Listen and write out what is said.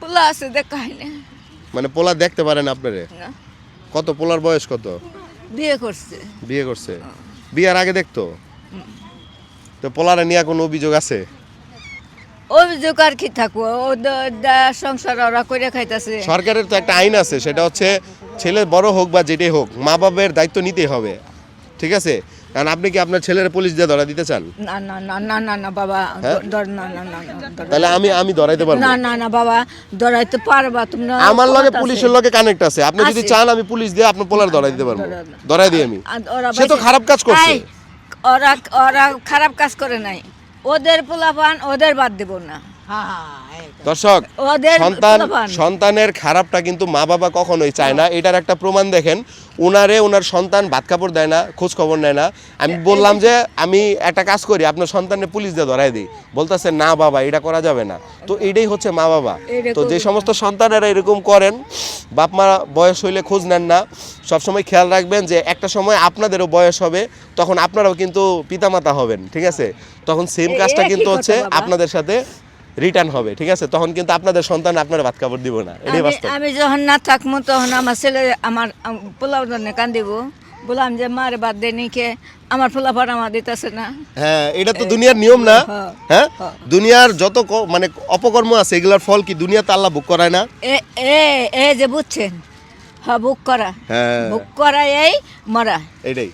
পোলা আছে দেখাই না। মানে পোলা দেখতে পারেন আপনারে? না, কত পোলার বয়স কত? বিয়ে করছে। বিয়ে করছে? বিয়ার আগে দেখতো? তো পোলারে নিয়ে কোনো অভিযোগ আছে? অভিযোগ আর কি থাকবো, সংসার ওরা করে খাইতেছে। সরকারের তো একটা আইন আছে, সেটা হচ্ছে ছেলে বড় হোক বা যেটাই হোক মা বাবার দায়িত্ব নিতেই হবে, ঠিক আছে? কারণ আপনি কি আপনার ছেলের পুলিশ দিয়ে ধরা দিতে চান? না না না না না না বাবা, হ্যাঁ? না না না না, তাহলে আমি ধরাইতে পারবো? না না না বাবা, ধরাইতে পারবা তুমি? আমার লগে পুলিশের লগে কানেক্ট আছে, আপনি যদি চান আমি পুলিশ দিয়ে আপনার পোলার ধরাই দিতে পারবো। ধরাই দিই আমি। সে তো খারাপ কাজ করছে। ওরা ওরা খারাপ কাজ করে নাই, ওদের পোলাপান ওদের বাদ দেব না। দর্শক, ওদের সন্তানের খারাপটা কিন্তু মা বাবা কখনোই চায় না। এটার একটা প্রমাণ দেখেন, ওনার সন্তান ভাত কাপড় দেয় না, খোঁজ খবর নেয় না। আমি বললাম যে আমি একটা কাজ করি, আপনার সন্তানের পুলিশ দিয়ে ধরাই দিই, বলতেছে না বাবা এটা করা যাবে না। তো এইটাই হচ্ছে মা বাবা। তো যে সমস্ত সন্তানেরা এরকম করেন, বাপ মা বয়স হইলে খোঁজ নেন না, সবসময় খেয়াল রাখবেন যে একটা সময় আপনাদেরও বয়স হবে, তখন আপনারাও কিন্তু পিতামাতা হবেন, ঠিক আছে? তখন সেম কাজটা কিন্তু হচ্ছে আপনাদের সাথে রিটার্ন হবে, ঠিক আছে? তখন কিন্তু আপনাদের সন্তান আপনার ভাত কাপড় দিব না, এটাই বাস্তব। আমি যখন না থাকবো তখন আমার ছেলে আমার পোলাও জন্য কান্দিব, বললাম যে মার বাদ দে নিকে, আমার পোলাপান আমার দিতেছে না। হ্যাঁ, এটা তো দুনিয়ার নিয়ম না? হ্যাঁ, দুনিয়ার যত মানে অপকর্ম আছে এগুলার ফল কি দুনিয়াতে আল্লাহ ভোগ করায় না? এ যে বুঝছেন, হ্যাঁ বুক করা, হ্যাঁ, বুক করা এই মরা। এটাই।